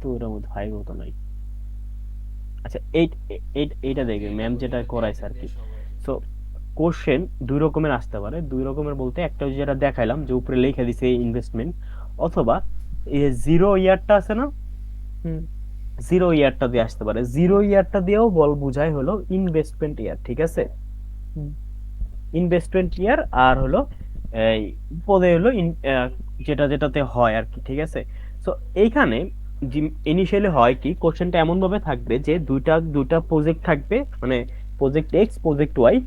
তো ওটার মধ্যে 5 তো নাই। আচ্ছা, এইটা দেখবে এইটা ম্যাম যেটা বোঝায় করাইছে আর দেখেন যে কি। সবাই। সো কোশ্চেন দুই রকমের আসতে পারে, দুই রকমের বলতে একটা ওই যেটা দেখাইলাম যে উপরে লিখে দিছে ইনভেস্টমেন্ট, অথবা এই জিরো ইয়ারটা আছে না, হুম জিরো ইয়ারটা দিয়ে আসতে পারে। জিরো ইয়ারটা দিয়েও বল বুঝাই হলো ইনভেস্টমেন্ট ইয়ার, ঠিক আছে। হুম ইনভেস্টমেন্ট ইয়ার আর হলো এই পদে হলো যেটা যেটাতে হয় আর কি, ঠিক আছে। সো এইখানে ইনিশিয়ালি হয় কি, কোশ্চেনটা এমন ভাবে থাকবে যে দুইটা দুইটা প্রজেক্ট থাকবে, মানে প্রজেক্ট এক্স প্রজেক্ট ওয়াই,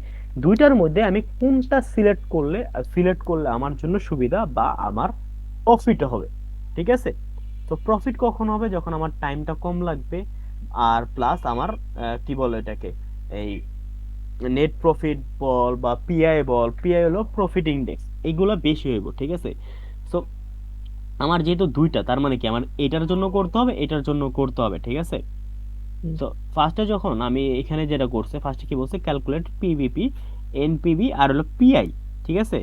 দুইটার মধ্যে আমি কোনটা সিলেক্ট করলে আমার জন্য সুবিধা বা আমার প্রফিট হবে, ঠিক আছে। তো প্রফিট কখন হবে, যখন আমার টাইমটা কম লাগবে, আর প্লাস আমার কি বলে এটাকে, এই নেট প্রফিট বল বা পিআই বল, পিআই হলো প্রফিট ইনডেক্স, এগুলো বেশি হইব, ঠিক আছে। সো আমার যেহেতু দুইটা, তার মানে কি আমার এটার জন্য করতে হবে, এটার জন্য করতে হবে, ঠিক আছে। হুম তো ফার্স্টে যখন আমি এখানে যেটা করছে, ফার্স্টে কি বলছে, ক্যালকুলেট পিভিপি, এনপিভি আর হলো পিআই, ঠিক আছে।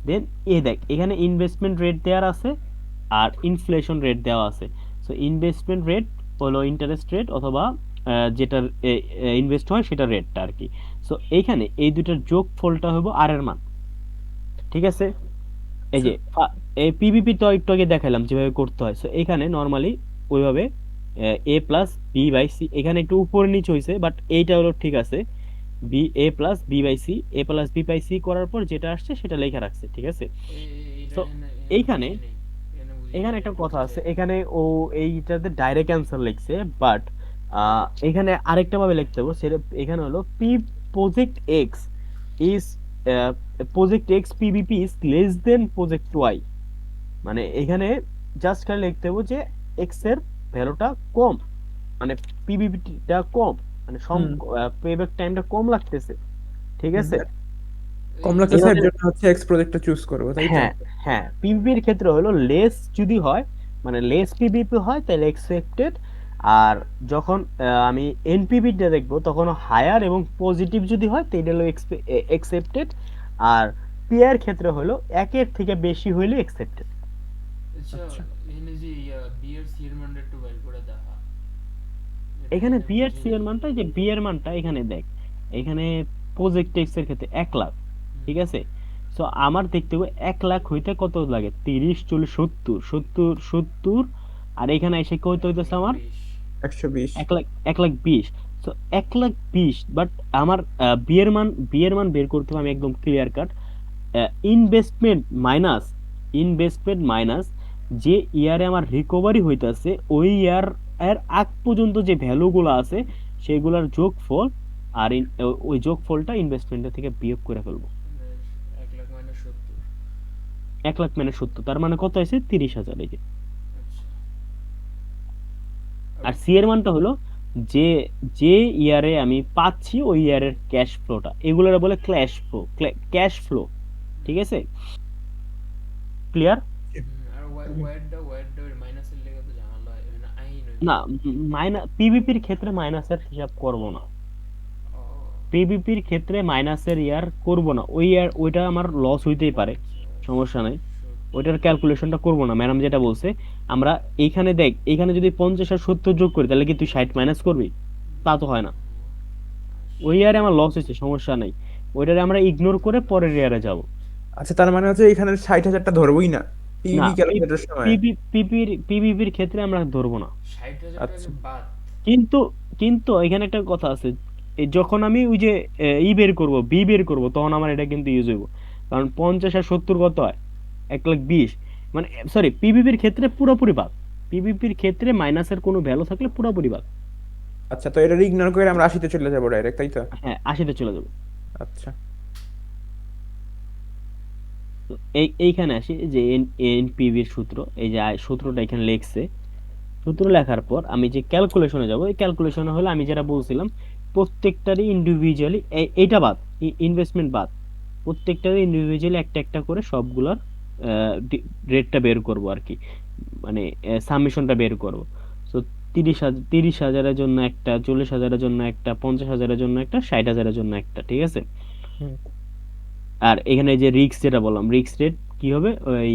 দেন দেখ এখানে ইনভেস্টমেন্ট রেট দেওয়ার আছে আর ইনফ্লেশন রেট দেওয়া আছে। সো ইনভেস্টমেন্ট রেট হলো ইন্টারেস্ট রেট অথবা যেটার ইনভেস্ট হয় সেটা রেটটা আর কি। সো এইখানে এই দুটার যোগ ফলটা হবো আর এর মান, ঠিক আছে। এই আচ্ছা যে এই পিভিপি তো একটু আগে দেখালাম যেভাবে করতে হয়। সো এখানে নর্মালি ওইভাবে এ প্লাস বি বাই সি, এখানে একটু উপরে নিচে হয়েছে বাট এইটা হলো ঠিক আছে। B A plus B by C, A plus B by C করার পর যেটা আসছে সেটা লেখা রাখছে, ঠিক আছে। এইটা তো এখানে এখানে এইখানে বুঝি নেই, এখানে বুঝি এখানে নেই একটা একটু কথা আছে, বুঝাই দেন। এখানে ও এইটাতে ডাইরেক্ট অ্যান্সার লিখছে, বাট এখানে আরেকটা ভাবে লিখতে হবে সেটা। এখানে হলো P project X is project X PVP is less than project Y, মানে এখানে জাস্ট খালি লিখতে হবে যে এক্স এর ভ্যালুটা কম, মানে পিভিপিটা কম, মানে হুম পেব্যাক টাইমটা কম লাগতেছে, ঠিক হুম আছে। কম এই লাগতেছে এর এইভাবে, জন্য হচ্ছে এক্স প্রজেক্টটা চুজ করবো তাই তো? হ্যাঁ হ্যাঁ, পিভিপির ক্ষেত্রে হলো লেস যদি হয়, মানে লেস পিভিপি হয় তাহলে এক্সপেক্টেড, আর যখন আমি এনপিভিটা দেখবো তখন হায়ার এবং পজিটিভ যদি হয় তাহলে হলো এক্সেপ্টেড, আর পিআর ক্ষেত্রে হলো একের থেকে বেশি হইলে এক্সেপ্টেড। আচ্ছা, আচ্ছা এখানে যে বি এর সি এর মানটা একটু বাইর করে দেখা, এটা এখানে এখানে বি এর বুঝি সি নাই। এর মানটা, যে বি এর মানটা এখানে দেখ, এখানে প্রজেক্ট এক্স এর ক্ষেত্রে 1 লাখ, হুম, ঠিক আছে। সো আমার দেখতে হবে 1 লাখ হইতে কত লাগে, 30 40 70 70, আর এখানে এসে কত এক হইতেছে লাখ আমার বিশ 120। 1 লাখ, 1 লাখ 20। সো 1 লাখ 20, বাট আমার বিয়ের মান বের করতে হবে আমি একদম ক্লিয়ার কাট। ইনভেস্টমেন্ট মাইনাস যে ইয়ারে আমার রিকভারি হইতাছে, ওই ইয়ার এর আগ পর্যন্ত যে ভ্যালু গুলো আছে সেগুলোর যোগফল, আর ওই যোগফলটা ইনভেস্টমেন্টের থেকে বিয়োগ করে ফেলবো। মানে 1 লাখ মাইনাস 70। 1 লাখ মানে 70, তার মানে কত আছে, 30,000, এই যে। আচ্ছা, আর আর সি এর মানটা হলো যে যে ইয়ারে আমি পাচ্ছি ওই ইয়ারের ক্যাশ ফ্লোটা, এগুলোর বলে ক্যাশ ফ্লো, ঠিক আছে। ক্লিয়ার? আর ওয়াইডটা মাইনাসের লেগে তো ঝামেলা হয়, মানে আইন হইতো। না, পিভিপির ক্ষেত্রে মাইনাসের হিসাব করব না, ও পিভিপির ক্ষেত্রে মাইনাসের ইয়ার করব না, ওই ইয়ার ওইটা আমার লস হইতেই পারে, আচ্ছা, সমস্যা নাই। 70। ওইটার ক্যালকুলেশনটা করব না, ম্যাডাম যেটা বলছে। আমরা এইখানে দেখ, এইখানে যদি 50 আর 70 যোগ করি তাহলে কি তুই 60 মাইনাস করবি? তা তো হয় না। ওই ইয়ারে আমার লস হয়েছে, সমস্যা নাই, ওইটারে আমরা ইগনোর করে পরের ইয়ারে যাব। আচ্ছা তার মানে হচ্ছে এখানে 60,000টা ধরবোই না না, পিভি ক্যালকুলেটর সময়? পিভিপির ক্ষেত্রে আমরা ধরবো না। 60,000 টাকা আচ্ছা বাদ। কিন্তু কিন্তু এখানে একটা কথা আছে, যখন আমি ওই যে বি বের করব তখন আমার এটা কিন্তু ইউজ হইব, কারণ 50 আর 70 কত হয়, 1 লাখ 20, মানে সরি, পিভিপির ক্ষেত্রে পুরোপুরি বাদ, পিভিপির ক্ষেত্রে মাইনাসের কোনো ভ্যালু থাকলে পুরোপুরি বাদ। আচ্ছা, তো এটা ইগনোর করে আমরা 80-তে চলে যাবো ডাইরেক্ট তাই তো? হ্যাঁ, 80-তে চলে যাবো। আচ্ছা তো এইখানে আসি যে এনপিভির সূত্র, এই যে সূত্রটা এখানে লেখছে। সূত্র লেখার পর আমি যে ক্যালকুলেশনে যাব, এই ক্যালকুলেশনে হলো আমি যেটা বলছিলাম, প্রত্যেকটারই ইন্ডিভিজুয়ালি, এইটা বাদ, ইনভেস্টমেন্ট বাদ, প্রত্যেকটারই ইন্ডিভিজুয়ালি একটা একটা করে সবগুলোর রেটটা বের করব আর কি, মানে সামেশনটা বের করব। তো 30,000 জন্য একটা, 40,000 জন্য একটা, 50,000 জন্য একটা, 60,000 জন্য একটা, ঠিক আছে। হুম আর এখানে যে রিস্ক যেটা বললাম, রিস্ক রেট কি হবে, ওই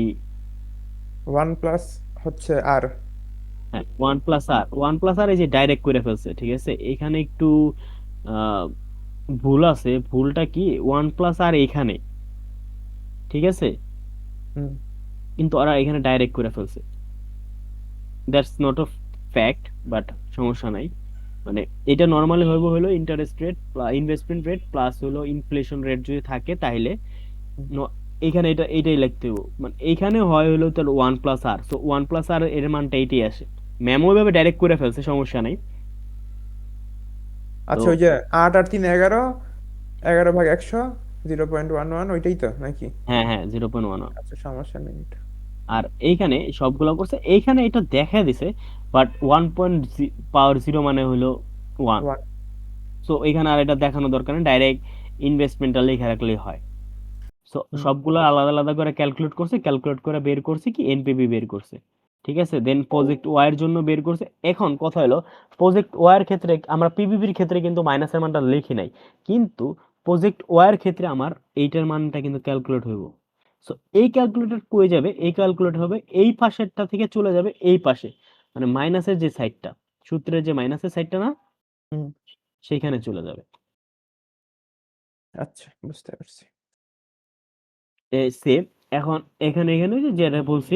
1 প্লাস হচ্ছে আর হ্যাঁ, ওয়ান প্লাস আর এই যে ডাইরেক্ট করে ফেলছে, ঠিক আছে। এখানে একটু আহ, ভুল আছে। ভুলটা কি, ওয়ান প্লাস আর এখানে, ঠিক আছে, হুম। কিন্তু ওরা এখানে ডাইরেক্ট করে ফেলছে। That's not a fact, but সমস্যা নাই। মানে এটা নর্মালি হইব হলো interest rate, investment rate plus হলো ইনফ্লেশন রেট যদি থাকে তাহলে হুম। এখানে এইটাই লিখতে হবে। মানে এইখানে হয় হলো তার ওয়ান প্লাস আর, সো ওয়ান প্লাস আর এর মানটা এইটাই আসে। ম্যাম ওইভাবে ডাইরেক্ট করে ফেলছে, সমস্যা নাই। তো আচ্ছা, ওই যে 8 আর 3 11, 11/100, 0.11, ওইটাই তো নাকি? হ্যাঁ হ্যাঁ, 0.1। আচ্ছা, সমস্যা নেই এটা। আর এইখানে সবগুলো করছে, এইখানে এটা দেখা দিছে, বাট 1.0 মানে হলো 1। ওয়ান। সো এখানে আর এটা দেখানো দরকার নেই, ডাইরেক্ট ইনভেস্টমেন্টটা লেখা রাখলেই হয়। সো হুম। সবগুলো আলাদা আলাদা করে ক্যালকুলেট করছে, ক্যালকুলেট করে বের করছে কি এনপিভি বের করছে, ঠিক আছে। দেন ও। প্রজেক্ট ওয়াই এর জন্য বের করছে। এখন কথা হলো, প্রজেক্ট ওয়াই এর ক্ষেত্রে আমরা পিভিপির ক্ষেত্রে কিন্তু মাইনাসের মানটা লিখি নাই, কিন্তু প্রজেক্ট ওয়াই এর ক্ষেত্রে আমার এইটার মানটা কিন্তু ক্যালকুলেট হইব। সো এই ক্যালকুলেটর কই যাবে, এই ক্যালকুলেট হবে এই পাশেরটা থেকে চলে যাবে এই পাশে, মানে মাইনাসের যে সাইডটা, সূত্রের যে মাইনাসের সাইডটা না, হুম। সেইখানে চলে যাবে। আচ্ছা, বুঝতে পারছি। সেম। এখন এখানে এখানে যে যেটা বলছি,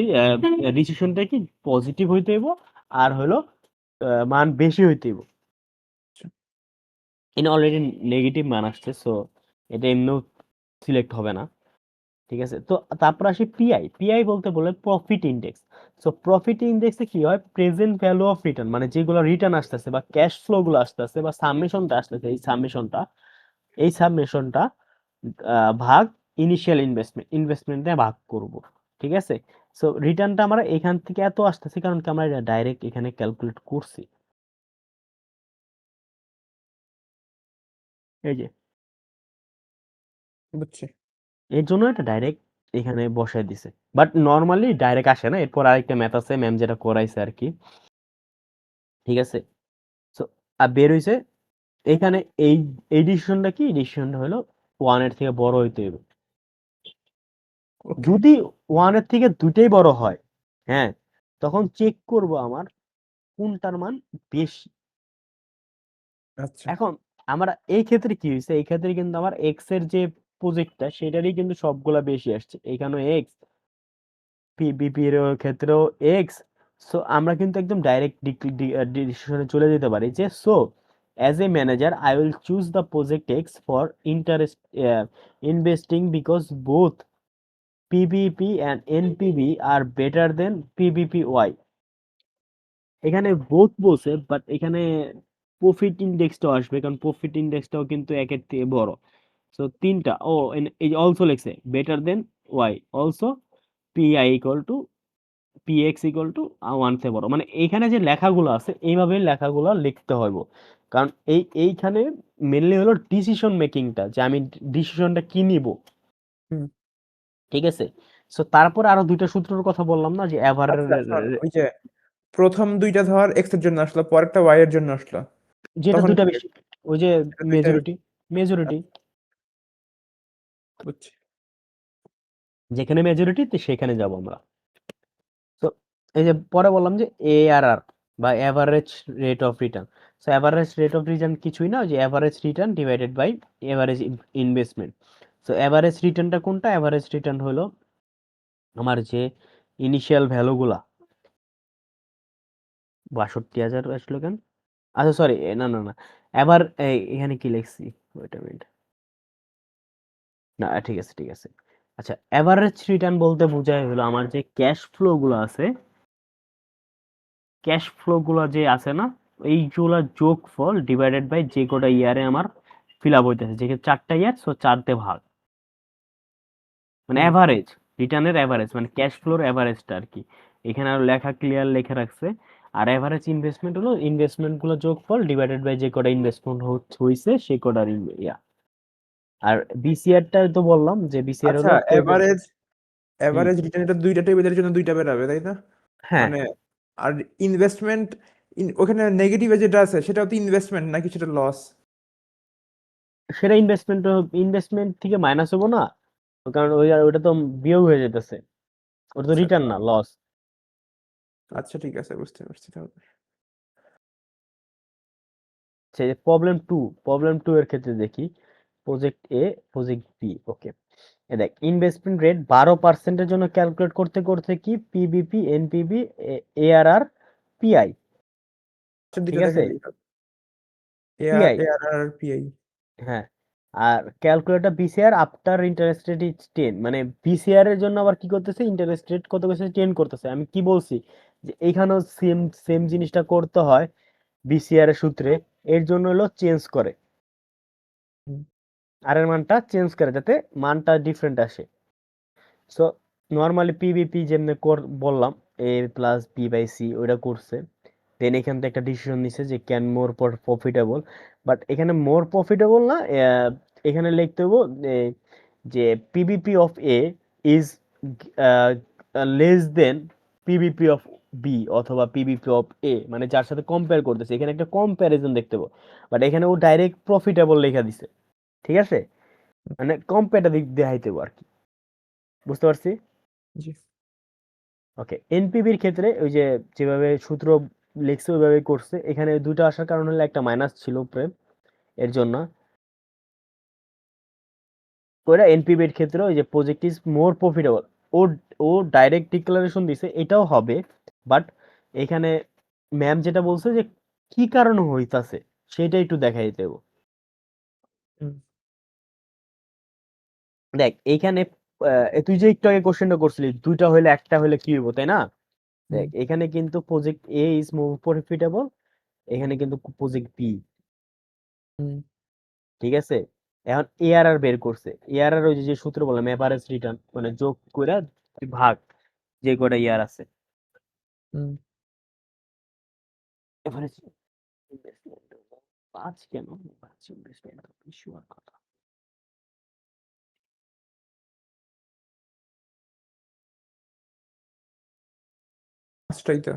ডিসিশনটা কি পজিটিভ হইতে হইব, আর হলো মান বেশি হইতে হইব। আচ্ছা। এখানে অলরেডি নেগেটিভ মান আসছে, সো এটা এমনিও সিলেক্ট হবে না, ঠিক আছে। তো তারপর আসি পিআই। পিআই বলতে বলে প্রফিট ইনডেক্স। সো প্রফিট ইনডেক্সে কি হয়, প্রেজেন্ট ভ্যালু অফ রিটার্ন, মানে যেগুলো রিটার্ন আসতেছে বা ক্যাশ ফ্লো গুলো আসতেছে বা সাবমিশনটা আসতেছে, এই সাবমিশনটা ভাগ ইনিশিয়াল ইনভেস্টমেন্টে ভাগ করব, ঠিক আছে। সো রিটার্নটা আমরা এখান থেকে এত আসতেছে কারণ কি আমরা এটা ডাইরেক্ট এখানে ক্যালকুলেট করছি, এই যে বুঝছি। এর জন্য এটা ডাইরেক্ট এখানে বসায় দিছে। বাট নর্মালি ডাইরেক্ট আসে না, এরপর আরেকটা ম্যাথ আছে, ম্যাম যেটা করাইছে আর কি, ঠিক আছে। সো বের হইছে এখানে এই এই ডিসিশনটা কি, ডিসিশনটা হলো ওয়ান এর থেকে বড় হইতে হবে। ওকে। যদি ওয়ান এর থেকে দুইটাই বড় হয়, হ্যাঁ, তখন চেক করব আমার কোনটার মান বেশি। আচ্ছা। এখন আমরা এই ক্ষেত্রে কি হয়েছে, এই ক্ষেত্রে কিন্তু আমার এক্স এর যে প্রজেক্টটা সেটারই কিন্তু সবগুলা বেশি আসছে, এখানেও এক্স, পিবিপি এর ক্ষেত্রেও এক্স। সো আমরা কিন্তু একদম ডাইরেক্ট ডিসিশনে চলে যেতে পারি যে, so as a manager I will choose the project X for interest investing because both PBP and NPV are better than PBP Y. এখানে বোথ বলছে, বাট এখানে প্রফিট ইন্ডেক্সটাও আসবে, কারণ প্রফিট ইন্ডেক্সটাও কিন্তু একের থেকে বড়। সো তিনটা এই যে অলসো লেখছে better than Y, also PI equal to PX equal to one থেকে বড়, মানে এইখানে যে লেখাগুলো আছে এইভাবে লেখাগুলো লিখতে হইব। কারণ এইখানে মেনলি হলো ডিসিশন মেকিংটা, যে আমি ডিসিশনটা কি নিব, হুম। ঠিক আছে। সো তারপর আরো দুইটা সূত্রের কথা বললাম না, যে আচ্ছা, শোন, ওই যে প্রথম দুইটা ধর এক্স এর জন্য আসলো, পরেরটা ওয়াই এর জন্য আসলো, যেটা তখন দুইটা কি বেশি, ওই যে এটা দুইটা বেশি? মেজরিটি, মেজরিটি, আচ্ছা, বুঝছি। যেখানে মেজরিটি সেখানে যাব আমরা। তো এই যে পরে বললাম যে এআরআর বা average rate of return. So average rate of return কিছুই না, যে average return divided by average investment. So average রিটার্নটা কোনটা, এভারেজ রিটার্ন হলো আমার যে ইনিশিয়াল ভ্যালুগুলা, 62,000 আসলো কেন, আচ্ছা সরি, না না না, এবার এখানে কি লিখছি, ওয়েট আ মিনিট, না ঠিক আছে ঠিক আছে। আচ্ছা, এভারেজ রিটার্ন বলতে বোঝায় হলো আমার যে ক্যাশ ফ্লো গুলো আছে, ক্যাশ ফ্লো গুলো যে আছে না, এইগুলা যোগফল ডিভাইডেড বাই যে কটা ইয়ারে আমার ফিল আপ হইতেছে, যে 4টা ইয়ার, সো 4 দিয়ে ভাগ, মানে হুম। এভারেজ রিটার্নের এভারেজ, মানে ক্যাশ ফ্লোর এভারেজটা আর কি। এখানে আর লেখা ক্লিয়ার লেখা রাখছে। আর এভারেজ ইনভেস্টমেন্ট হলো ইনভেস্টমেন্ট গুলো যোগফল ডিভাইডেড বাই যে কটা ইনভেস্টমেন্ট হইছে সে কটার ইয়া। আর বিসিআরটা তো বললাম যে বিসিআর আচ্ছা, হলো এভারেজ হুম, এভারেজ রিটার্ন, এটা দুইটা টেবিলের জন্য দুইটা বেরাবে, তাই না? হ্যাঁ, মানে, আর ইনভেস্টমেন্ট, ওখানে নেগেটিভে যেটা আছে সেটাও তো ইনভেস্টমেন্ট নাকি সেটা লস? সেটা ইনভেস্টমেন্ট, ইনভেস্টমেন্ট থেকে মাইনাস হবো না, কারণ ওই আর ওটা তো বিয়োগ হয়ে যেতেছে, ওটা তো আচ্ছা, রিটার্ন না, লস। আচ্ছা ঠিক আছে, বুঝতে পারছি তাহলে। সেই প্রবলেম টু এর ক্ষেত্রে দেখি প্রজেক্ট এ প্রজেক্ট বি। ওকে, দেখ ইনভেস্টমেন্ট রেট 12%-এর জন্য ক্যালকুলেট করতে করতে কি পিবিপি, এনপিবি, এআরআর, পিআই, আচ্ছা ঠিক দুইটা আছে, দেখাইলেই হবে, পিআই, এআরআর আর পিআই। হ্যাঁ। আর calculator BCR after interest rate is 10, মানে বিসিআর এর জন্য আবার কি করতেছে, ইন্টারেস্ট রেট কত করতেছে, 10 করতেছে। আমি কি বলছি যে এইখানেও সেম সেম জিনিসটা করতে হয় বিসিআর এর সূত্রে, এর জন্য হলো চেঞ্জ করে, আর এর মানটা চেঞ্জ করে যাতে মানটা ডিফারেন্ট আসে। সো নর্মালি পিবিপি যেমনি বললাম এ প্লাস বি বাই সি ওইটা করছে, দেন এখান থেকে একটা ডিসিশন নিছে যে ক্যান মোর প্রফিটেবল, বাট এখানে মোর প্রফিটেবল না, এখানে লিখতে হবো যে PBP of A is less than PBP of B অথবা পিবিপি অফ এ, মানে যার সাথে কম্পেয়ার করতেছে, এখানে একটা কম্প্যারিজন দেখতে পাবো। বাট এখানে ও ডাইরেক্ট প্রফিটেবল লেখা দিছে, ঠিক আছে, মানে কম্পেয়ারটা দেখাইতে হবো আর কি, বুঝতে পারছি। জি। ওকে, এনপিবির ক্ষেত্রে ওই যে যেভাবে সূত্র লিখছে ওইভাবে করছে, এখানে দুটো আসার কারণ হলো একটা মাইনাস ছিল উপরে, এর জন্য ওরা এনপিবির ক্ষেত্রে ওই যে প্রজেক্ট ইজ মোর প্রফিটেবল, ও ও ডাইরেক্ট ডিক্লারেশন দিছে এটাও হবে, বাট এখানে ম্যাম যেটা বলছে যে কি কারণে হইতাছে সেটা একটু দেখাই দেব। হুম। দেখ এইখানে তুই যে একটু আগে কোশ্চেনটা করছিলি দুইটা হইলে একটা হইলে কি হইব, তাই না? দেখ এখানে কিন্তু project A is more profitable, এখানে কিন্তু প্রজেক্ট বি, হুম। ঠিক আছে। এখন এআরআর বের করছে, এআরআর ওই যে সূত্র বললাম এভারেজ রিটার্ন, মানে যোগ করে ভাগ যে কটা ইয়ার আছে, হুম। এভারেজ ইনভেস্টমেন্ট 5 কেন, 5 ইনভেস্টমেন্ট বেশি হওয়ার কথা। পাঁচটাই তো।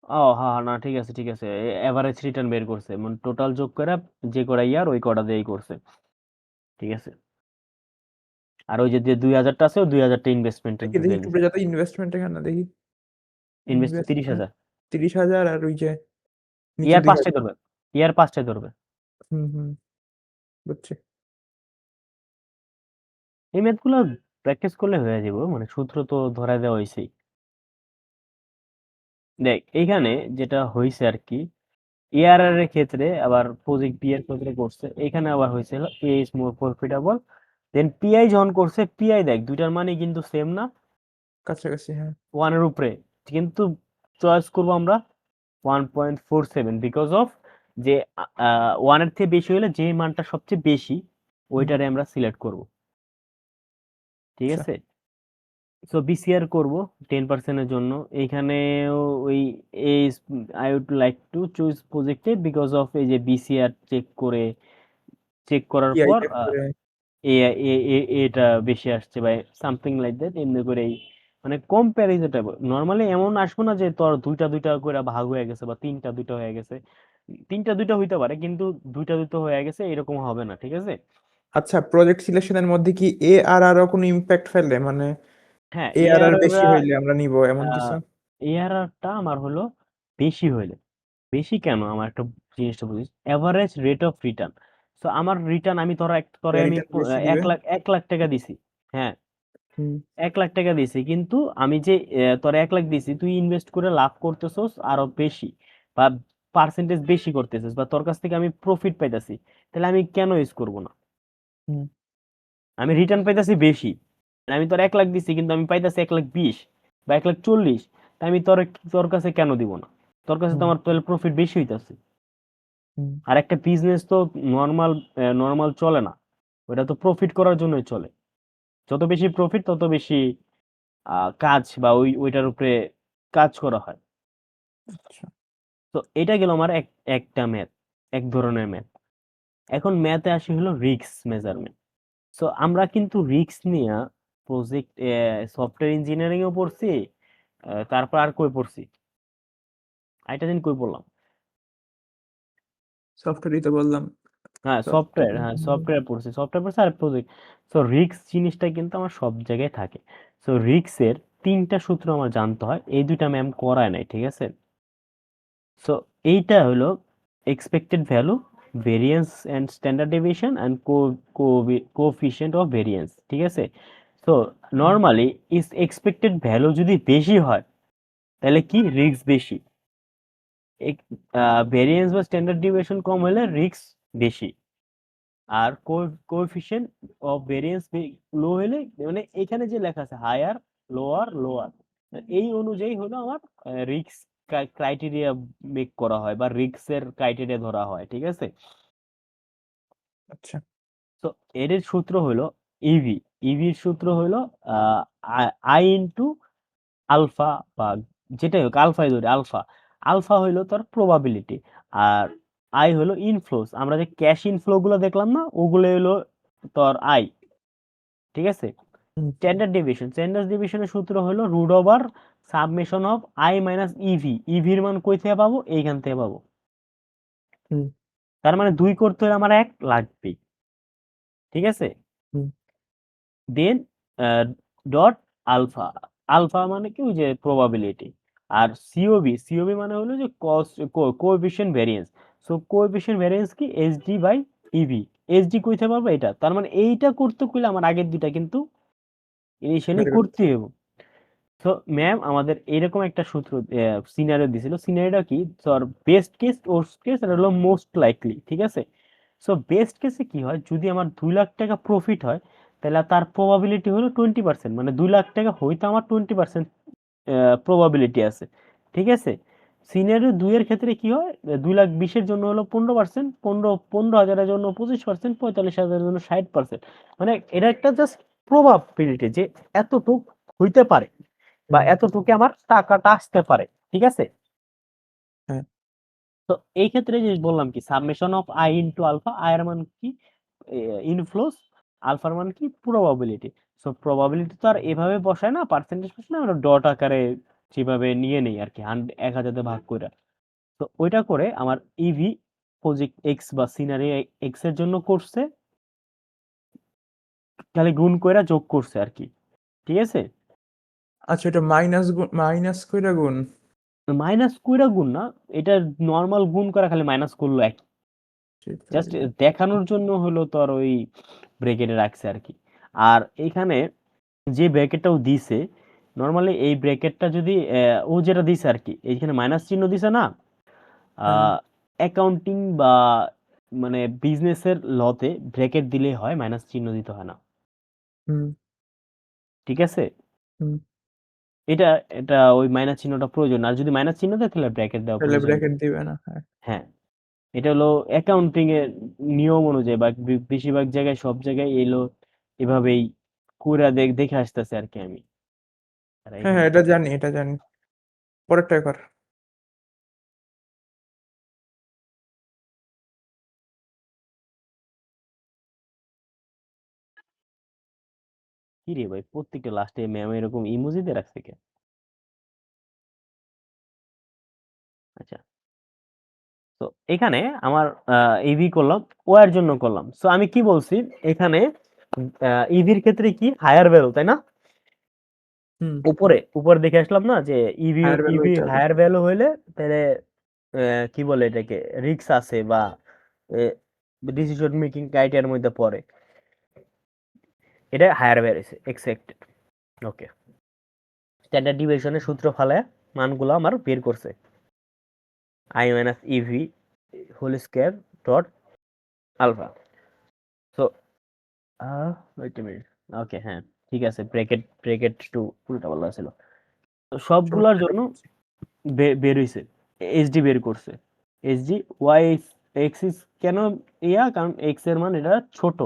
ও হ্যাঁ, না ঠিক আছে ঠিক আছে, এভারেজ রিটার্ন বের করছে, মানে টোটাল যোগ করে যে কটা ইয়ার ওই কটা দিয়েই করছে, ঠিক আছে। আর ওই যে 2000টা আছে ওই 2000টা ইনভেস্টমেন্টের দেখি দেখি দিয়ে একটু দিছে, যাতে ইনভেস্টমেন্ট এখানে দেখি, ইনভেস্ট ইনভেস্টমেন্ট 30,000। 30,000 আর ওই যে নিচে ইয়ার 5টাই 2,000। ধরবে, ইয়ার 5টাই ধরবে। হুম হুম, বুঝছি। এই ম্যাথ গুলো প্র্যাকটিস করলে হয়ে যাবে, মানে সূত্র তো ধরা দেওয়া হয়েছেই। দেখ এইখানে যেটা হয়েছে আর কি, এআরআর এর ক্ষেত্রে আবার প্রজেক্ট বি এর ক্ষেত্রে করছে, এখানে আবার হয়েছিল A is more profitable, then PI যখন করছে পিআই দেখ দুইটার মানে কিন্তু সেম না, কাছাকাছি হ্যাঁ। ওয়ানের উপরে, কিন্তু চয়েস করবো আমরা 1.47 বিকজ অফ যে ওয়ানের থেকে বেশি হলে যে মানটা সবচেয়ে বেশি হুম, ওইটারে আমরা সিলেক্ট করব, ঠিক আচ্ছা। আছে। সো বিসিআর করব 10%-এর জন্য, এইখানেও ওই I would like to choose প্রজেক্টে বিকজ অফ এই যে বিসিআর চেক করার পিআই পর চেক করে। এটা বেশি আসছে বা সামথিং লাইক দ্যাট, এমনি করেই মানে কম্প্যারিজনটা নর্মালি এমন আসবো না যে তোর দুইটা দুইটা করে ভাগ হয়ে গেছে বা তিনটা দুইটা হয়ে গেছে, তিনটা দুইটা হইতে পারে কিন্তু দুইটা দুইটা হয়ে গেছে এরকম হবে না, ঠিক আছে। আচ্ছা, প্রজেক্ট সিলেকশনের মধ্যে কি এ আর আরও কোনো ইম্প্যাক্ট ফেলে, মানে হ্যাঁ, এ আর আর বেশি হইলে আমরা নিব এমন কিছু? এআরআরটা আমার হলো বেশি হইলে, বেশি কেন আমার একটা জিনিসটা বুঝিস, এভারেজ রেট অফ রিটার্ন। তো আমার রিটার্ন আমি তোরে আমি রিটার্ন বেশি দিবে। 1 লাখ টাকা দিছি, হ্যাঁ হুম 1 লাখ টাকা দিছি, কিন্তু আমি যে তোর 1 লাখ দিছি তুই ইনভেস্ট করে লাভ করতেছস আরো বেশি, বা পার্সেন্টেজ বেশি করতেছিস, বা তোর কাছ থেকে আমি প্রফিট পাইতাছি, তাহলে আমি কেন ইউজ করব না? হুম আমি রিটার্ন পাইতাছি বেশি, আমি তোর 1 লাখ দিছি কিন্তু আমি পাইতাছি 1,20,000 বা 1,40,000, তাই আমি তোর কাছে কেন দিব না? তোর কাছে তো হুম আমার তাহলে প্রফিট বেশি হইতাছে। হুম। আর একটা বিজনেস তো নর্মাল নর্মাল চলে না, ওটা তো প্রফিট করার জন্যই চলে, যত বেশি প্রফিট তত বেশি কাজ বা ওইটার উপরে কাজ করা হয়। আচ্ছা। তো এটা গেল আমার একটা ম্যাথ, এক ধরনের ম্যাথ। এখন ম্যাথে আসি হলো রিস্ক মেজারমেন্ট। সো আমরা কিন্তু রিস্ক নিয়ে প্রজেক্ট সফটওয়্যার ইঞ্জিনিয়ারিং এও পড়ছি, তারপর আর কই পড়ছি, আরেকটা দিন কই পড়লাম, সফটওয়্যারই তো বললাম। হ্যাঁ সফটওয়্যার, হ্যাঁ সফটওয়্যার পড়ছি আর প্রজেক্ট। সো রিস্ক জিনিসটা কিন্তু আমার সব জায়গায় থাকে। সো রিস্কের তিনটা সূত্র আমার জানতে হয়, এই দুইটা ম্যাম করায় নাই, ঠিক আছে। সো এইটা হলো expected value, variance and standard deviation and coefficient of variance, ঠিক আছে। সো নর্মালি ইস এক্সপেক্টেড ভ্যালু যদি বেশি হয় তাহলে কি রিস্ক বেশি, ভেরিয়েন্স বা স্ট্যান্ডার্ড ডেভিয়েশন কম হলে রিস্ক বেশি, আর কোএফিসিয়েন্ট অফ ভেরিয়েন্স লো হলে, মানে এখানে যে লেখা আছে হায়ার লোয়ার লোয়ার, এই অনুযায়ী হলো আমার রিস্ক ক্রাইটেরিয়া মেক করা হয় বা রিস্কের ক্রাইটেরিয়া ধরা হয়, ঠিক আছে। আচ্ছা। তো এর সূত্র হলো ইভি, ইভির সূত্র হলো আই ইন্টু আলফা, বা যেটাই হোক আলফাই ধরে, আলফা, আলফা হইলো তোর প্রবাবিলিটি, আর আই হলো ইনফ্লোস, আমরা যে ক্যাশ ইনফ্লো গুলো দেখলাম না, ওগুলো হলো তোর আই, ঠিক আছে। হুম স্ট্যান্ডার্ড ডেভিয়েশন, স্ট্যান্ডার্ড ডেভিয়েশনের সূত্র হলো root over summation of I minus EV, ইভির মান কই থেকে পাবো, এইখান থেকে পাবো, হুম তার মানে 2 করতে হলে আমার 1 লাগবে, ঠিক আছে। হুম দেন ডট আলফা, আলফা মানে কি ওই যে প্রবাবিলিটি, আর সিওবি, সিওবি মানে হলো যে cost coefficient variance. So coefficient variance কি এসডি বাই ইভি, এসডি কইতে পারবো এটা, তার মানে এইটা করতে কইলে আমার আগের দুইটা কিন্তু ইনিশিয়ালি very good. করতে হবে। তো ম্যাম আমাদের এরকম একটা সূত্র সিনারিও দিছিল, সিনারিওটা কি, তোর বেস্ট কেস, ওর্স্ট কেস, আর হলো মোস্ট লাইকলি, ঠিক আছে। সো বেস্ট কেসে কি হয়, যদি আমার 2 লাখ টাকা প্রফিট হয় তাহলে তার প্রবাবিলিটি হলো 20%, মানে 2 লাখ টাকা হইতে আমার 20% প্রবাবিলিটি আছে, ঠিক আছে। সিনারিও 2 এর ক্ষেত্রে কি হয়, 2,20,000 জন্য হলো 15%, 15,000-এর জন্য 25%, 45,000-এর জন্য 60%, মানে এটা একটা জাস্ট প্রবাবিলিটি যে এতটুক হইতে পারে বা হুম এতটুকু আমার টাকাটা আসতে পারে, ঠিক আছে। হ্যাঁ তো এই ক্ষেত্রে যে বললাম কি summation of I into alpha, I এর মান কি ইনফ্লোস, আলফার মান কি প্রবাবিলিটি। সো প্রবাবিলিটি তো আর এভাবে বসায় না, পার্সেন্টেজ বসায় না, আমরা ডট আকারে যেভাবে নিয়ে নেই আর কি, 100 1000 ভাগ করে। তো ওইটা করে আমার ইভি প্রজেক্ট এক্স বা সিনারি এক্স এর জন্য করছে, খালি গুণ কইরা যোগ করছে আর কি, ঠিক আছে। আচ্ছা, এটা মাইনাস কইরা গুণ। মাইনাস কইরা গুণ না, এটা নর্মাল গুণ করা, খালি মাইনাস করলো এক, জাস্ট দেখানোর জন্য হলো তোর ওই ব্রেকেটে রাখছে আর কি। আর এইখানে যে ব্র্যাকেটটাও দিছে, নর্মালি এই ব্র্যাকেটটা যদি ও যেটা দিছে আর কি, এইখানে মাইনাস চিহ্ন দিছে না, হ্যাঁ অ্যাকাউন্টিং বা মানে বিজনেসের লতে ব্র্যাকেট দিলেই হয়, মাইনাস চিহ্ন দিতে হয় না, হুম ঠিক আছে। হুম এটা এটা ওই মাইনাস চিহ্নটা প্রয়োজন, আর যদি মাইনাস চিহ্ন দেয় তাহলে ব্র্যাকেট দেওয়া তাহলে প্রয়োজন ব্র্যাকেট নেই। দিবে না, হ্যাঁ। হ্যাঁ, এটা হলো অ্যাকাউন্টিং এর নিয়ম অনুযায়ী, বা বেশিরভাগ জায়গায় সব জায়গায় এলো এভাবেই কুরা দেখে আসতেছে আর কি আমি। আর হ্যাঁ এখানে হ্যাঁ, এটা জানি, এটা জানি। পরেরটা কর। কি রে ভাই, প্রত্যেকটা লাস্টে ম্যাম এরকম ইমোজি দিয়ে রাখছে কে? আচ্ছা, তো এখানে আমার ইভি করলাম, ও এর জন্য করলাম। সো আমি কি বলছি এখানে, ইভির ক্ষেত্রে কি হায়ার ভ্যালু, তাই না? হুম উপরে উপরে দেখে আসলাম না যে ইভি, হায়ার ভ্যালু ইভি হইতে হবে। হায়ার ভ্যালু হইলে তাহলে কি বলে এটাকে, রিস্ক আছে বা ডিসিশন মেকিং ক্রাইটেরিয়ার মধ্যে পড়ে, এটা higher value accepted. Okay, standard ডিভিয়েশনের সূত্র ফালায় মানগুলো আমার বের করছে, I minus EV whole square dot alpha. So wait minute, okay হ্যাঁ ঠিক আছে, ব্র্যাকেট ব্র্যাকেট টু উল্টা পাল্টা ছিল। তো সবগুলোর জন্য বের হইছে, এইচডি বের করছে, এইচডি ওয়াই এক্স ইস কেন কারণ এক্স এর মান এটা ছোট,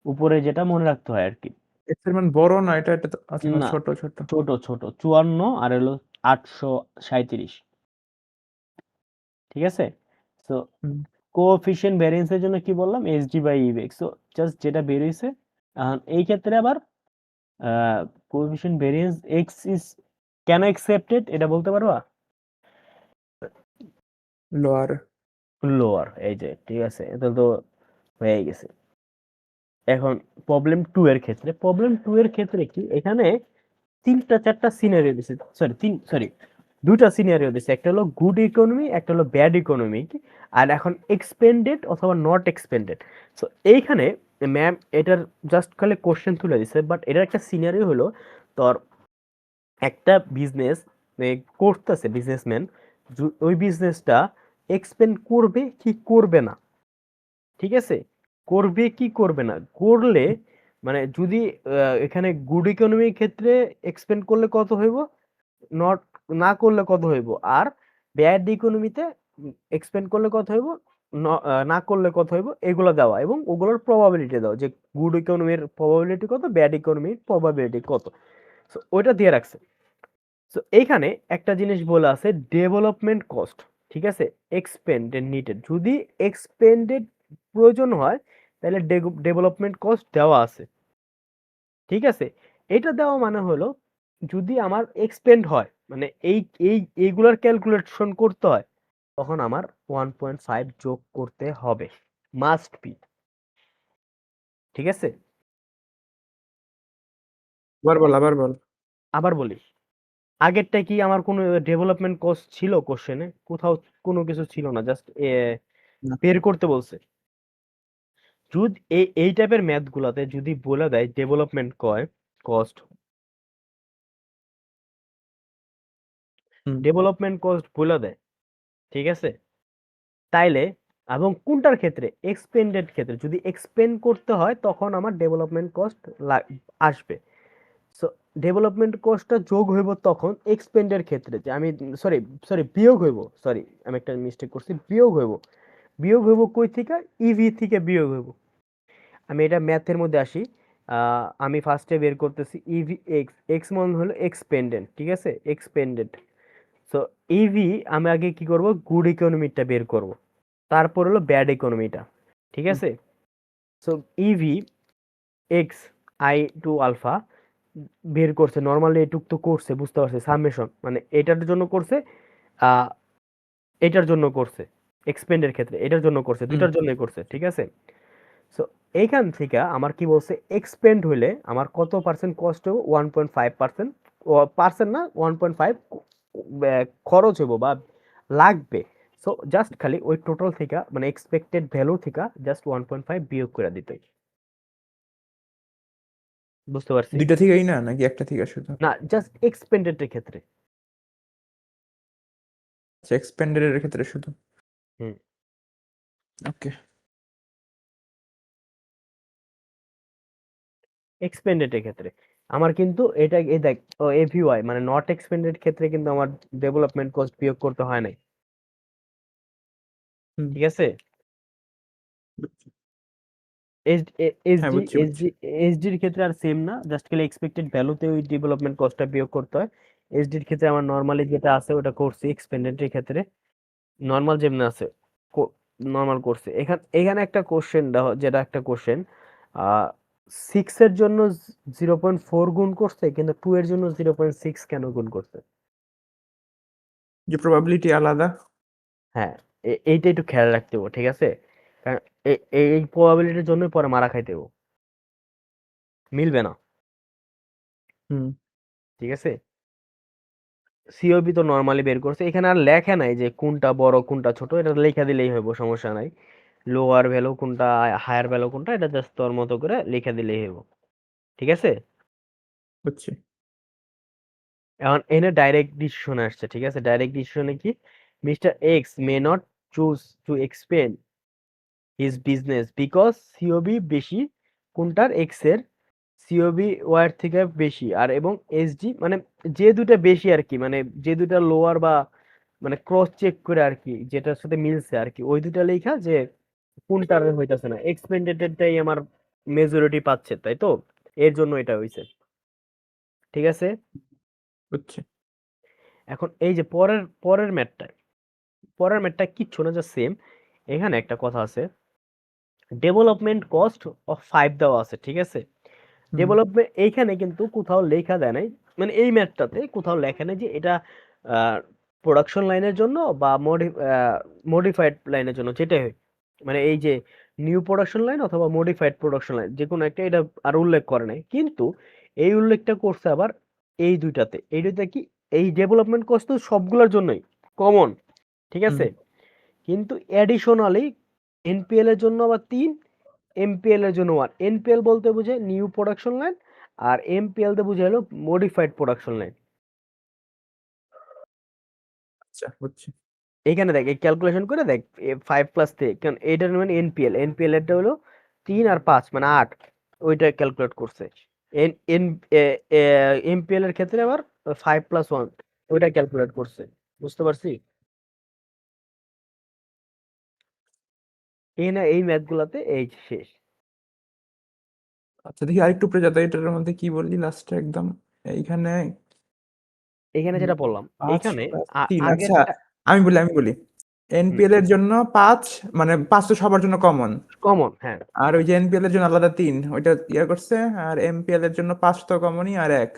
উপরে যেটা মনে রাখতে হয় আর কি। এক্স এর মান বড় না, এটা এটা তো আচ্ছা, না না, ছোট ছোট। ছোট ছোট 54 আর হলো 837, ঠিক আছে। তো হুম কোএফিশিয়েন্ট ভ্যারিয়েন্সের জন্য কি বললাম, এইচডি বাই ইভিএক্স। সো জাস্ট যেটা বের হইছে, এই ক্ষেত্রে আবার কোএফিশিয়েন্ট ভ্যারিয়েন্স এক্স ইজ কেন অ্যাকসেপ্টেড এটা বলতে পারবা? লোয়ার। লোয়ার, এই যে ঠিক আছে, এটা তো হয়ে গেছে। এখন প্রবলেম 2 এর ক্ষেত্রে, প্রবলেম 2 এর ক্ষেত্রে কি, এখানে তিনটা চারটা সিনারিও দিছে, সরি দুইটা সিনারিও দিছে, একটা হলো গুড ইকোনমি, একটা হলো ব্যাড ইকোনমি, আর এখন এক্সপেন্ডেড অথবা নট এক্সপেন্ডেড। সো এইখানে ম্যাম এটার জাস্ট খালি কোশ্চেন তুলে দিছে, বাট এটার একটা সিনারিও হলো তোর একটা বিজনেস করতেছে বিজনেসম্যান, ওই বিজনেসটা এক্সপেন্ড করবে কি করবে না, ঠিক আছে, করবে কি করবে না, করলে মানে যদি এখানে গুড ইকোনমির ক্ষেত্রে এক্সপেন্ড করলে কত হইব, নট না করলে কত হইব, আর ব্যাড ইকোনমিতে এক্সপেন্ড করলে কত হইব, না করলে কত হইব, এগুলো দেওয়া এবং ওগুলোর প্রবাবিলিটি দাও যে গুড ইকোনমির প্রবাবিলিটি কত, ব্যাড ইকোনমির প্রবাবিলিটি কত। সো ওইটা দিয়ে রাখছে। সো এইখানে একটা জিনিস বলে আছে ডেভেলপমেন্ট কস্ট, ঠিক আছে, এক্সপেন্ডেড নিডেড, যদি এক্সপেন্ডেড প্রয়োজন হয় তাহলে ডেভেলপমেন্ট কস্ট দেওয়া আছে, ঠিক আছে। এটা দেওয়া মানে হলো যদি আমার এক্সপেন্ড হয়, মানে এই এই এইগুলার ক্যালকুলেশন করতে হয়, তখন আমার 1.5 যোগ করতে হবে, মাস্ট বি, ঠিক আছে। আবার বল। আবার বলি, আগেরটা কি আমার কোনো ডেভেলপমেন্ট কস্ট ছিল কোশ্চেনে? কোথাও কোনো কিছু ছিল না, জাস্ট না। বের করতে বলছে। যদি এই টাইপের ম্যাথ গুলাতে যদি বলে দেয় ডেভেলপমেন্ট কস্ট, হুম। ডেভেলপমেন্ট কস্ট বলে দেয়, ঠিক আছে, তাইলে এবং কোনটার ক্ষেত্রে, এক্সপেন্ডেড ক্ষেত্রে, যদি এক্সপেন্ড করতে হয় তখন আমার ডেভেলপমেন্ট কস্ট আসবে। সো ডেভেলপমেন্ট কস্টটা যোগ হইব তখন এক্সপেন্ডের ক্ষেত্রে, যে আমি সরি সরি বিয়োগ হইব, সরি আমি একটা মিস্টেক করছি, বিয়োগ হইব, বিয়োগ হইব কই থেকে, ইভি থেকে বিয়োগ হইব। আমি এটা ম্যাথের মধ্যে আসি, আমি ফার্স্টে বের করতেছি ইভি এক্স, এক্স মানে হলো এক্সপেন্ডেন্ট, ঠিক আছে, এক্সপেন্ডেড। সো ইভি আমি আগে কি করব, গুড ইকোনমিটা বের করব, তারপর হলো ব্যাড ইকোনমিটা, ঠিক হুম। আছে। So EV X I to alpha বের করছে, নর্মালি এটুক তো করছে, বুঝতে পারছে, সামেশন মানে এটার জন্য করছে, আহ এটার জন্য করছে, এক্সপেন্ডের ক্ষেত্রে এটার জন্য করছে, হুম। দুইটার জন্যই করছে, ঠিক আছে। সো এইখান থেকে আমার কি বলছে, এক্সপেন্ড হইলে আমার কত পার্সেন্ট কস্ট হবে, 1.5%, পার্সেন্ট না 1.5 খরচ হইব বা লাগবে। সো জাস্ট খালি ওই টোটাল থেকে মানে এক্সপেক্টেড ভ্যালু থেকে জাস্ট 1.5 বিয়োগ করে দিতে, বুঝতে পারছি। দুইটা থেকেই না নাকি একটা থেকে শুধু? না, জাস্ট এক্সপেন্ডেড এর ক্ষেত্রে। আচ্ছা, এক্সপেন্ডেড এর ক্ষেত্রে শুধু। হুম। ওকে। এক্সপেন্ডেড এর ক্ষেত্রে আমার কিন্তু এটা এই দেখ, এভিওয়াই মানে নট এক্সপেন্ডেড ক্ষেত্রে কিন্তু আমার ডেভেলপমেন্ট কস্ট বিয়োগ করতে হয় নাই, হুম। ঠিক আছে। হ্যাঁ, এসডি বুঝছি বুঝছি। এসডি এসডির ক্ষেত্রে আর সেম না, জাস্ট খালি এক্সপেক্টেড ভ্যালুতে ওই ডেভেলপমেন্ট কস্টটা বিয়োগ করতে হয়। এসডির ক্ষেত্রে আমার নর্মালি যেটা আছে ওটা করছি, এক্সপেন্ডেড এর ক্ষেত্রে নর্মাল যেমন আছে নর্মাল করছে। এখানে একটা কোশ্চেন যেটা একটা কোশ্চেন, আহ 6 এর জন্য 0.4 গুণ করছে কিন্তু 2 এর জন্য 0.6 কেন গুণ করছে? যে প্রবাবিলিটি আলাদা। হ্যাঁ, এইটা একটু খেয়াল রাখতে হবে, ঠিক আছে, কারণ এই প্রবাবিলিটির জন্যই পরে মারা খাইতে হবে, মিলবে না, হুম। ঠিক আছে। সিওবি তো নর্মালি বের করছে, এখানে আর লেখা নাই যে কোনটা বড় কোনটা ছোট, এটা লেখা দিলেই হইব, সমস্যা নাই। লোয়ার ভ্যালু কোনটা, হায়ার ভ্যালু কোনটা, এটা জাস্ট তোর মতো করে লেখা দিলেই হইব, ঠিক আছে। বুঝছি। এখন এনে ডাইরেক্ট ডিসিশন আসছে, ঠিক আছে, ডাইরেক্ট ডিসিশনে কি, mister x may not choose to expend his business because COB বেশি, কোনটার, এক্স এর, সিওবি ওয়ার থেকে বেশি, আর এবং এসডি মানে যে দুটা বেশি আর কি, মানে যে দুটা লোয়ার বা মানে ক্রস চেক করে আর কি যেটার সাথে মিলছে আর কি, ওই দুটা লেখা যে কোনটার হইতাছে না, এক্সপেন্ডেডটাই আমার মেজরিটি পাচ্ছে, তাই তো, এর জন্য এটা হইছে, ঠিক আছে। বুঝছি। এখন এই যে পরের ম্যাটটা কিচ্ছু না, যা সেম। এখানে একটা কথা আছে, ডেভেলপমেন্ট কস্ট অফ 5 দেওয়া আছে, ঠিক আছে। হুম। ডেভেলপমেন্ট এইখানে কিন্তু কোথাও লেখা দেয় নাই, মানে এই ম্যাথটাতে কোথাও লেখা নেই যে এটা প্রোডাকশন লাইনের জন্য বা মডিফাইড লাইনের জন্য, যেটাই হয়, মানে এই যে নিউ প্রোডাকশন লাইন অথবা মডিফাইড প্রোডাকশন লাইন যে কোনো একটা, এটা আর উল্লেখ করে নাই, কিন্তু এই উল্লেখটা করছে আবার এই দুইটাতে কি এই ডেভেলপমেন্ট কস্ট তো সবগুলোর জন্যই কমন, ঠিক আছে? কিন্তু অ্যাডিশনালি এনপিএল এর জন্য আবার 3, এমপিএল এর জন্য 1। এনপিএল বলতে বোঝায় নিউ প্রোডাকশন লাইন, আর এমপিএল তে বোঝায় হলো মডিফাইড প্রোডাকশন লাইন। আচ্ছা বুঝছি। এখানে দেখ এই ক্যালকুলেশন করে দেখ 5 প্লাস 3, কারণ এইটার মানে এনপিএল, এনপিএল এরটা হলো 3 আর 5 মানে 8, ওইটা ক্যালকুলেট করছে। এন এন এমপিএল এর ক্ষেত্রে আবার 5 প্লাস 1 ওইটা ক্যালকুলেট করছে। বুঝতে পারছি? এই না এই ম্যাথ গুলাতে এই শেষ। আচ্ছা দেখি আরেকটু উপরে যাতে, এটার মধ্যে কি বললি লাস্টে একদম এইখানে এখানে যেটা বললাম 5 এখানে প্লাস 3। আচ্ছা আগেরটা আমি বলি এনপিএল এর জন্য 5, মানে 5 তো সবার জন্য কমন, কমন, হ্যাঁ। আর ওই যে এনপিএল এর জন্য আলাদা 3 ওইটা ইয়ে করছে, আর এমপিএল এর জন্য 5 তো কমনই আর 1,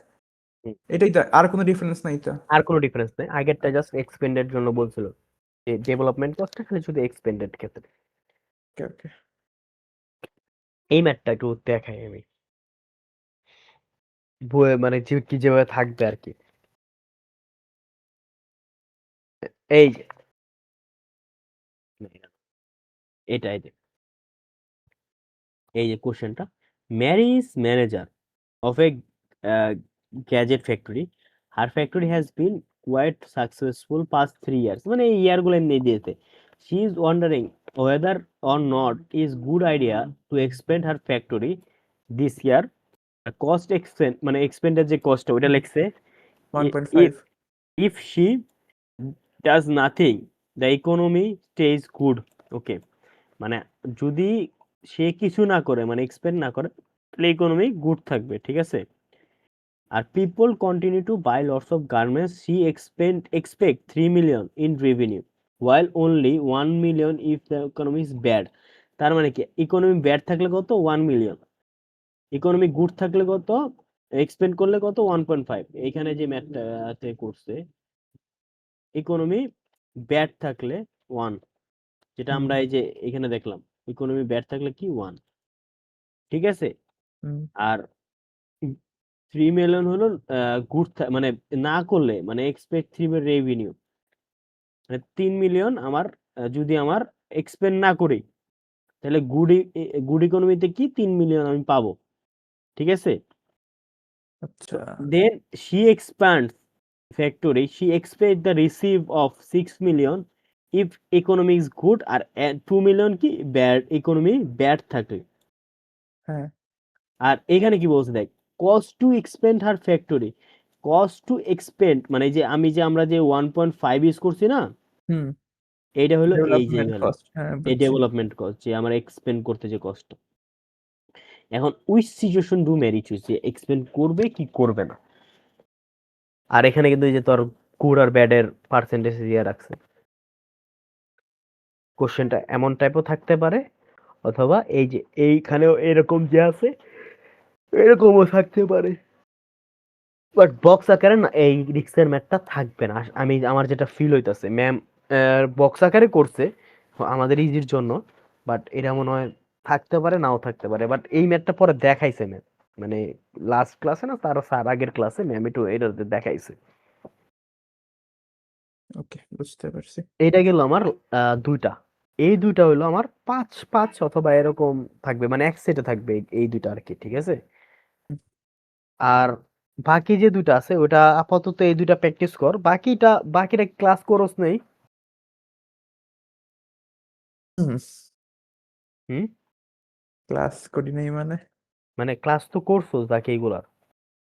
হুম। এটাই তো, আর কোনো ডিফারেন্স নাই তো? আর কোনো ডিফারেন্স নেই, আগেরটা জাস্ট এক্সপেন্ডেড জন্য বলছিল যে ডেভেলপমেন্ট কস্টটা খালি শুধু এক্সপেন্ডেড ক্ষেত্রে। ওকে ওকে। এই ম্যাথটা একটু দেখাই আমি বইয়ে, মানে যে কি যেভাবে থাকবে আর কি। এই যে এটাই যে এই যে কোশ্চেনটা, Mary is manager of a gadget factory. Her factory has been quite successful past 3 years. মানে এই ইয়ার গুলো নিয়ে দিয়েছে। She is wondering whether or not is good idea to expand her factory this year. Cost expend মানে expanded যে cost ওটা লিখছে, if 1.5। if she does nothing the economy stays good. Okay, মানে যদি সে কিছু না করে মানে এক্সপেন্ড না করে তাহলে ইকোনমি গুড থাকবে, ঠিক আছে? আর people continue to buy lots of garments, she expect 3 million in revenue while only 1 million if the economy is bad. তার মানে কি ইকোনমি ব্যাড থাকলে কত 1 মিলিয়ন, ইকোনমি গুড থাকলে কত, এক্সপেন্ড করলে কত 1.5। এখানে যে ম্যাথটাতে করছে ইকোনমি ব্যাড থাকলে 1, যেটা আমরা এই যে এখানে দেখলাম ইকোনমি ব্যাড থাকলে কি 1, ঠিক আছে? আর 3 মিলিয়ন হলো গুড মানে না করলে মানে এক্সপেক্ট 3 রেভিনিউ, মানে 3 মিলিয়ন আমার যদি আমার এক্সপেন্ড না করি তাহলে গুড ইকোনমিতে কি 3 মিলিয়ন আমি পাবো, ঠিক আছে? আচ্ছা then she expands factory, she expect the receive of 6 million if economy is good, আর 2 মিলিয়ন কি ব্যাড, ইকোনমি ব্যাড থাকে। হ্যাঁ। আর এখানে কি বলছে দেখ, cost to expend her factory, cost to expend মানে যে আমরা যে 1.5 ইউজ করছি না, হুম এইটা হলো এই যে ডেভেলপমেন্ট এখানে কস্ট, হ্যাঁ এই বুঝছি। ডেভেলপমেন্ট কস্ট যে আমার এক্সপেন্ড করতে যে কষ্ট। এখন which situation do marry choose, যে এক্সপেন্ড করবে কি করবে না। আর এখানে কিন্তু এই যে তোর গুড আর ব্যাড এর পার্সেন্টেজ দিয়ে রাখছে। কোশ্চেনটা এমন টাইপও থাকতে পারে, অথবা এই যে এইখানেও এরকম যে আছে এরকমও থাকতে পারে, বাট বক্স আকারে না এই রিক্সের ম্যাথটা থাকবে না। আমি আমার যেটা ফিল হইতাছে ম্যাম বক্স আকারে করছে আমাদের ইজির জন্য, বাট এটা মনে হয় থাকতে পারে নাও থাকতে পারে। বাট এই ম্যাথটা পরে দেখাইছে ম্যাম, মানে লাস্ট ক্লাসে না তার আগের ক্লাসে ম্যাম একটু এটা দেখাইছে। ওকে বুঝতে পারছি। এইটা গেল আমার দুইটা, এই দুইটা হইলো আমার 5 5 অথবা এরকম থাকবে, মানে এক সেটে থাকবে এই দুইটা আর কি, ঠিক আছে? আর বাকি যে দুইটা আছে ওটা আপাতত এই দুইটা প্র্যাকটিস কর, বাকিটা ক্লাস করস নেই। হুম হুম, ক্লাস করি নাই মানে? মানে ক্লাস তো করছোস বাকি এইগুলার,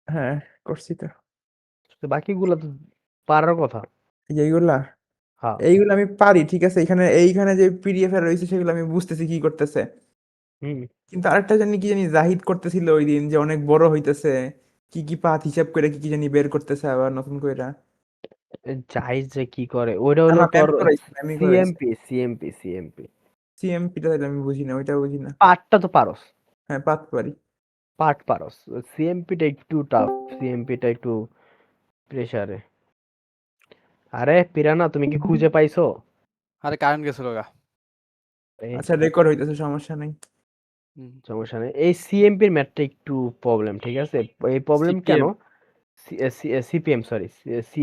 হ্যাঁ করছি তো। তো বাকিগুলা তো পারার কথা। এইগুলা হ্যাঁ। এইগুলো আমি পারি, ঠিক আছে, এইখানে যে পিডিএফ এ রয়েছে সেগুলো আমি বুঝতেছি কি করতেছে, হুম। কিন্তু আরেকটা জানি কি জানি জাহিদ করতেছিল ওই দিন যে অনেক বড় হইতেছে, কি কি পাত হিসাব করে কি কি জানি বের করতেছে আবার নতুন কইরা। যাই যে কি করে ওইটা না হলো না ম্যাম তোর করাইছে, ম্যামই করাইছে। সিএমপি সিএমপিটা তাহলে আমি বুঝি না, ওইটা বুঝি না। পার্টটা তো পারস, হ্যাঁ পাত পারি। পার্ট পারস, সিএমপিটা একটু টাফ, সিএমপিটা একটু প্রেসারে। আরে পিরানা তুমি কি খুঁজে পাইছো? আরে কারেন্ট গেছিল গা। এই আচ্ছা রেকর্ড হইতেছে, সমস্যা নেই। হুম। সমস্যা নেই, এই সিএমপির ম্যাথটা একটু প্রবলেম, ঠিক আছে? এই প্রবলেম কেন, সিপিএম সিপিএম সরি